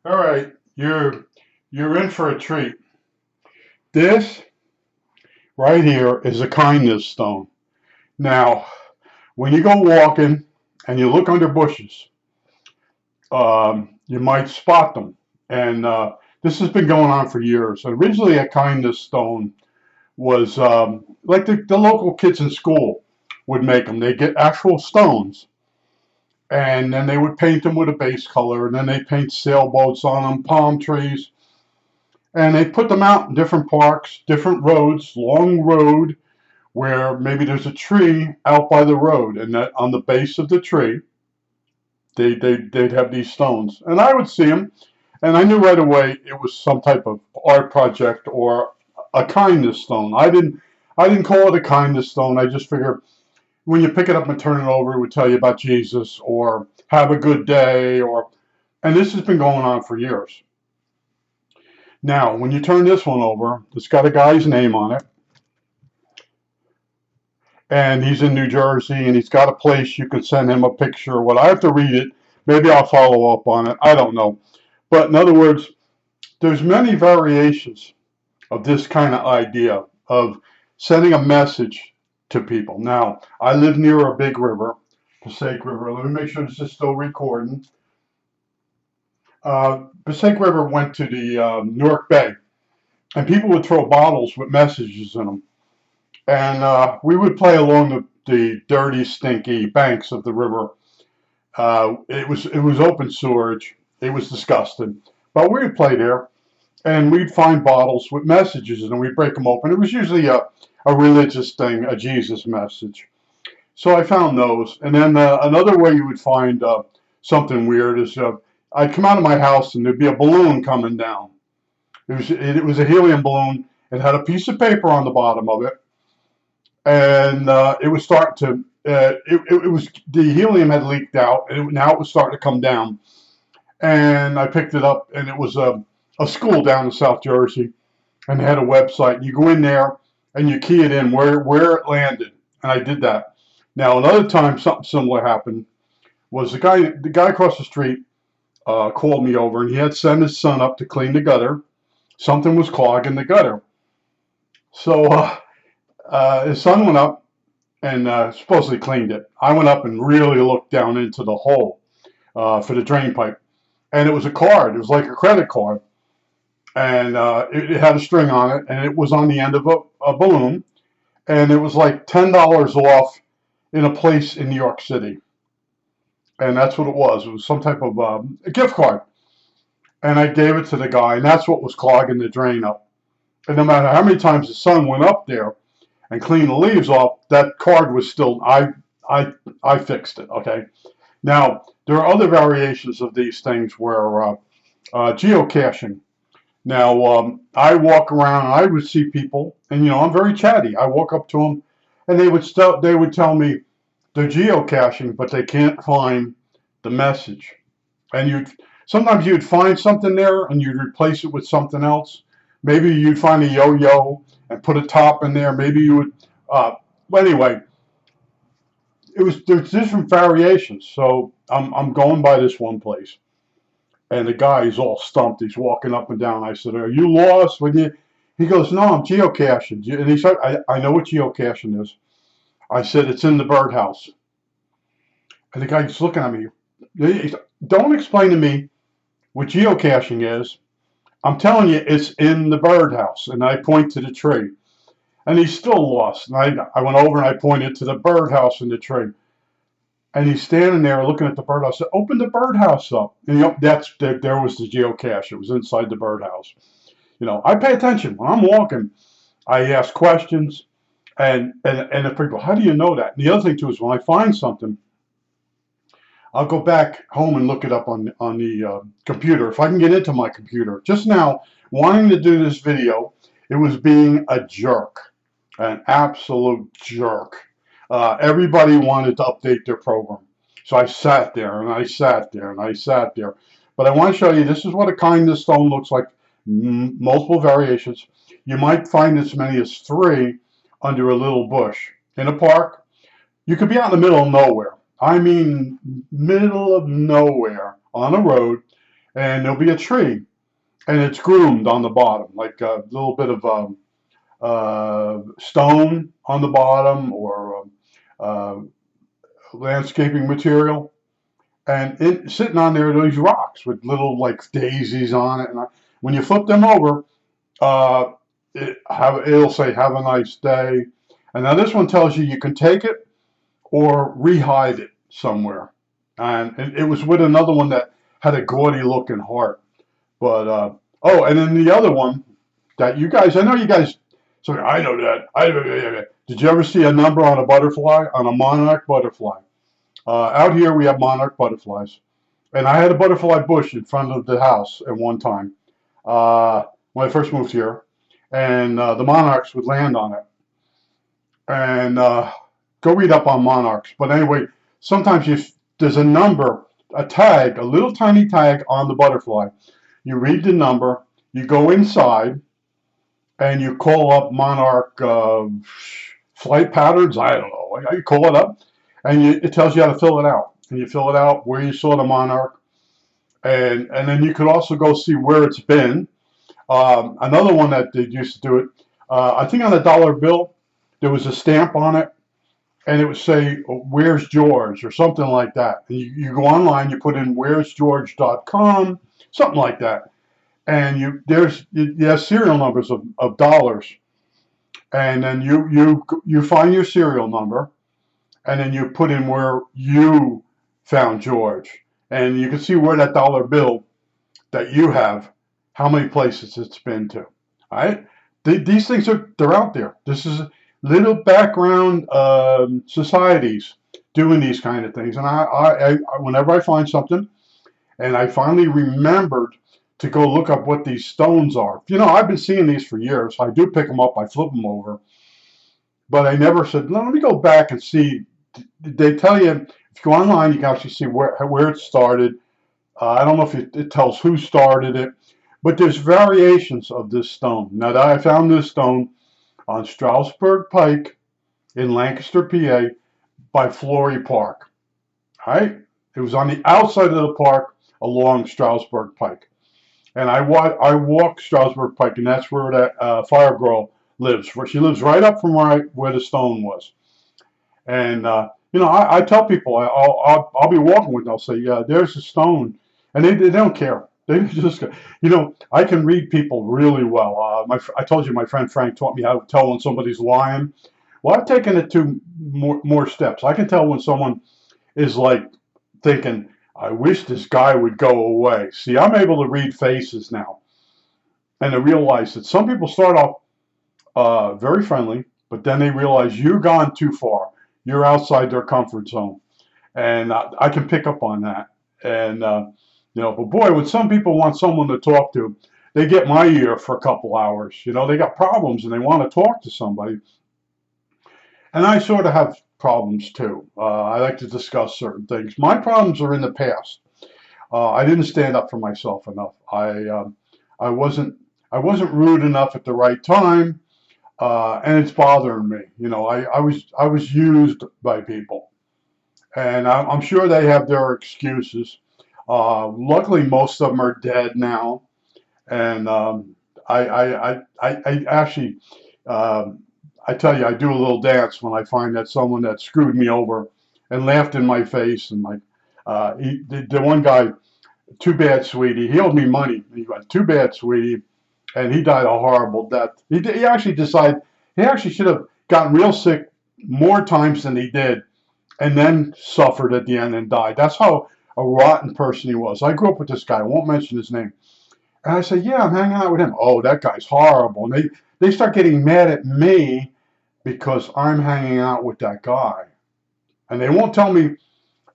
All right, you're in for a treat. This right here is a kindness stone. Now, when you go walking and you look under bushes, you might spot them. And this has been going on for years. And originally, a kindness stone was like the local kids in school would make them. They get actual stones, and then they would paint them with a base color, and then they paint sailboats on them, palm trees, and they put them out in different parks, different roads, long road where maybe there's a tree out by the road, and that on the base of the tree, they'd have these stones, and I would see them, and I knew right away it was some type of art project or a kindness stone. I didn't call it a kindness stone. I just figured when you pick it up and turn it over, it would tell you about Jesus or have a good day, or and this has been going on for years. Now, when you turn this one over, it's got a guy's name on it, and he's in New Jersey, and he's got a place you can send him a picture. What I have to read it, maybe I'll follow up on it. I don't know, but in other words, there's many variations of this kind of idea of sending a message to people. Now, I live near a big river, Passaic River. Let me make sure this is still recording. Passaic River went to the Newark Bay, and people would throw bottles with messages in them. And we would play along the dirty, stinky banks of the river. It was open sewage. It was disgusting. But we would play there, and we'd find bottles with messages, and we'd break them open. It was usually a religious thing, a Jesus message. So I found those. And then another way you would find something weird is I'd come out of my house, and there'd be a balloon coming down. It was a helium balloon. It had a piece of paper on the bottom of it, and it was starting to. It was the helium had leaked out, and now it was starting to come down. And I picked it up, and it was a school down in South Jersey, and they had a website. You go in there, and you key it in where it landed, and I did that. Now another time something similar happened was the guy across the street called me over, and he had sent his son up to clean the gutter. Something was clogging the gutter, so his son went up and supposedly cleaned it. I went up and really looked down into the hole for the drain pipe, and it was a card. It was like a credit card, and it had a string on it, and it was on the end of a balloon, and it was like $10 off in a place in New York City, and that's what it was. It was some type of a gift card, and I gave it to the guy, and that's what was clogging the drain up. And no matter how many times the son went up there and cleaned the leaves off, that card was still. I fixed it. Okay. Now there are other variations of these things where geocaching. Now I walk around, and I would see people, and I'm very chatty. I walk up to them, and they would tell me they're geocaching, but they can't find the message. And sometimes you'd find something there, and you'd replace it with something else. Maybe you'd find a yo-yo and put a top in there. Maybe you would. But anyway, there's different variations. So I'm going by this one place, and the guy is all stumped. He's walking up and down. I said, "Are you lost?" He goes, "No, I'm geocaching." And he said, "I know what geocaching is." I said, "It's in the birdhouse." And the guy's looking at me. He said, "Don't explain to me what geocaching is. I'm telling you, it's in the birdhouse." And I point to the tree. And he's still lost. And I went over and I pointed to the birdhouse in the tree. And he's standing there looking at the birdhouse. I said, "Open the birdhouse up." And there was the geocache. It was inside the birdhouse. I pay attention. When I'm walking, I ask questions. And if people, "How do you know that?" And the other thing too is when I find something, I'll go back home and look it up on the computer if I can get into my computer. Just now, wanting to do this video, it was being a jerk, an absolute jerk. Everybody wanted to update their program, so I sat there and I sat there and I sat there. But I want to show you this is what a kindness stone looks like. Multiple variations. You might find as many as 3 under a little bush in a park. You could be out in the middle of nowhere. I mean, middle of nowhere on a road, and there'll be a tree, and it's groomed on the bottom, like a little bit of stone on the bottom, or uh, landscaping material. And sitting on there are these rocks with little like daisies on it. And when you flip them over, uh, it'll say "Have a nice day." And now this one tells you you can take it or rehide it somewhere. And it was with another one that had a gaudy looking heart. But oh, and then the other one that you guys, I know you guys. So I know that. Did you ever see a number on a butterfly, on a monarch butterfly? Out here we have monarch butterflies, and I had a butterfly bush in front of the house at one time when I first moved here, and the monarchs would land on it. And go read up on monarchs. But anyway, sometimes there's a number, a tag, a little tiny tag on the butterfly. You read the number, you go inside, and you call up monarch flight patterns. I don't know. You call it up, and it tells you how to fill it out. And you fill it out where you saw the monarch, and then you could also go see where it's been. Another one that they used to do it, I think on a dollar bill, there was a stamp on it, and it would say, "Where's George?" or something like that. And you go online, you put in where'sgeorge.com, something like that, and you have serial numbers of dollars, and then you find your serial number, and then you put in where you found George, and you can see where that dollar bill that you have, how many places it's been to. All right, these things they're out there. This is little background societies doing these kind of things, and I whenever I find something, and I finally remembered to go look up what these stones are. You know, I've been seeing these for years. I do pick them up, I flip them over, but I never said, let me go back and see. They tell you, if you go online, you can actually see where it started. I don't know if it tells who started it, but there's variations of this stone. Now, I found this stone on Stroudsburg Pike in Lancaster, PA, by Flory Park. All right? It was on the outside of the park along Stroudsburg Pike. And I walk Stroudsburg Pike, and that's where that fire girl lives. Where she lives right up from where the stone was. And you know, I tell people I'll be walking with them. I'll say, yeah, there's a stone, and they don't care. They just, you know, I can read people really well. I told you my friend Frank taught me how to tell when somebody's lying. Well, I've taken it to more steps. I can tell when someone is like thinking, I wish this guy would go away. See, I'm able to read faces now, and I realize that some people start off very friendly, but then they realize you've gone too far. You're outside their comfort zone, and I can pick up on that. And you know, but boy, when some people want someone to talk to, they get my ear for a couple hours. You know, they got problems and they want to talk to somebody. And I sort of have problems too. I like to discuss certain things. My problems are in the past. I didn't stand up for myself enough. I wasn't rude enough at the right time, and it's bothering me. You know, I was used by people, and I'm sure they have their excuses. Luckily, most of them are dead now, and I actually, I tell you, I do a little dance when I find that someone that screwed me over and laughed in my face, and like the one guy, too bad, sweetie. He owed me money. He went, too bad, sweetie, and he died a horrible death. He actually decided he actually should have gotten real sick more times than he did, and then suffered at the end and died. That's how a rotten person he was. I grew up with this guy. I won't mention his name. And I said, yeah, I'm hanging out with him. Oh, that guy's horrible. And they start getting mad at me because I'm hanging out with that guy. And they won't tell me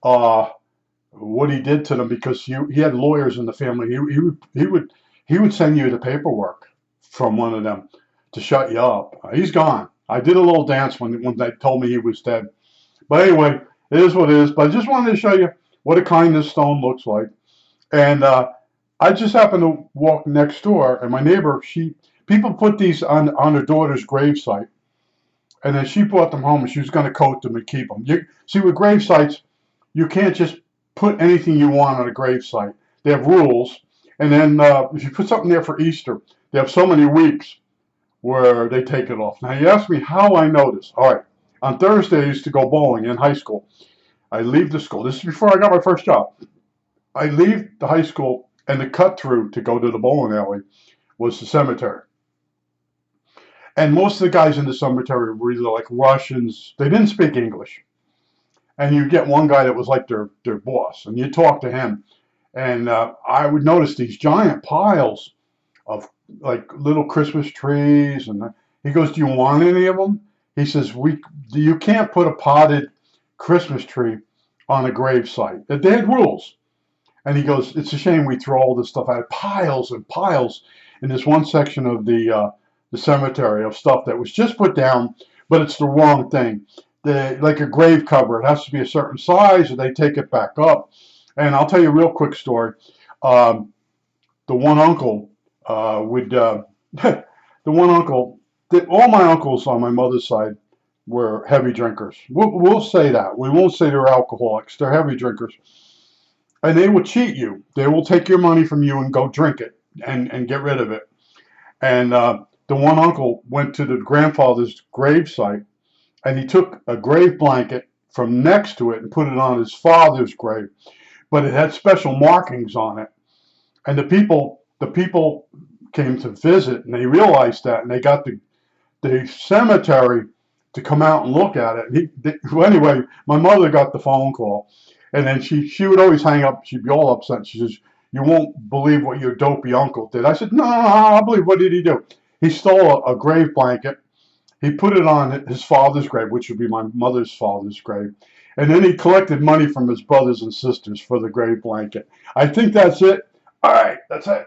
what he did to them, because he had lawyers in the family. He would send you the paperwork from one of them to shut you up. He's gone. I did a little dance when they told me he was dead. But anyway, it is what it is. But I just wanted to show you what a kindness stone looks like. And I just happened to walk next door, and my neighbor, people put these on her daughter's gravesite, and then she brought them home, and she was going to coat them and keep them. See, with gravesites, you can't just put anything you want on a gravesite. They have rules, And then if you put something there for Easter, they have so many weeks where they take it off. Now you ask me how I know this. All right, on Thursday I used to go bowling in high school. I leave the school. This is before I got my first job. I leave the high school, and the cut through to go to the bowling alley was the cemetery. And most of the guys in the cemetery were either like Russians. They didn't speak English. And you get one guy that was like their boss, and you talk to him. And I would notice these giant piles of like little Christmas trees. And he goes, "Do you want any of them?" He says, "You can't put a potted Christmas tree on a grave site. They had rules." And he goes, "It's a shame we throw all this stuff out." Piles and piles in this one section of the cemetery of stuff that was just put down, but it's the wrong thing. Like a grave cover, it has to be a certain size, or they take it back up. And I'll tell you a real quick story. Um, the one uncle would, the one uncle, all my uncles on my mother's side were heavy drinkers. We'll say that. We won't say they're alcoholics. They're heavy drinkers. And they will cheat you. They will take your money from you and go drink it and get rid of it. And the one uncle went to the grandfather's grave site, and he took a grave blanket from next to it and put it on his father's grave. But it had special markings on it. And the people came to visit, and they realized that, and they got the cemetery to come out and look at it. Well, anyway, my mother got the phone call, and then she would always hang up. She'd be all upset. She says, "You won't believe what your dopey uncle did." I said, "No, I'll believe. What did he do?" He stole a grave blanket. He put it on his father's grave, which would be my mother's father's grave. And then he collected money from his brothers and sisters for the grave blanket. I think that's it. All right, that's it.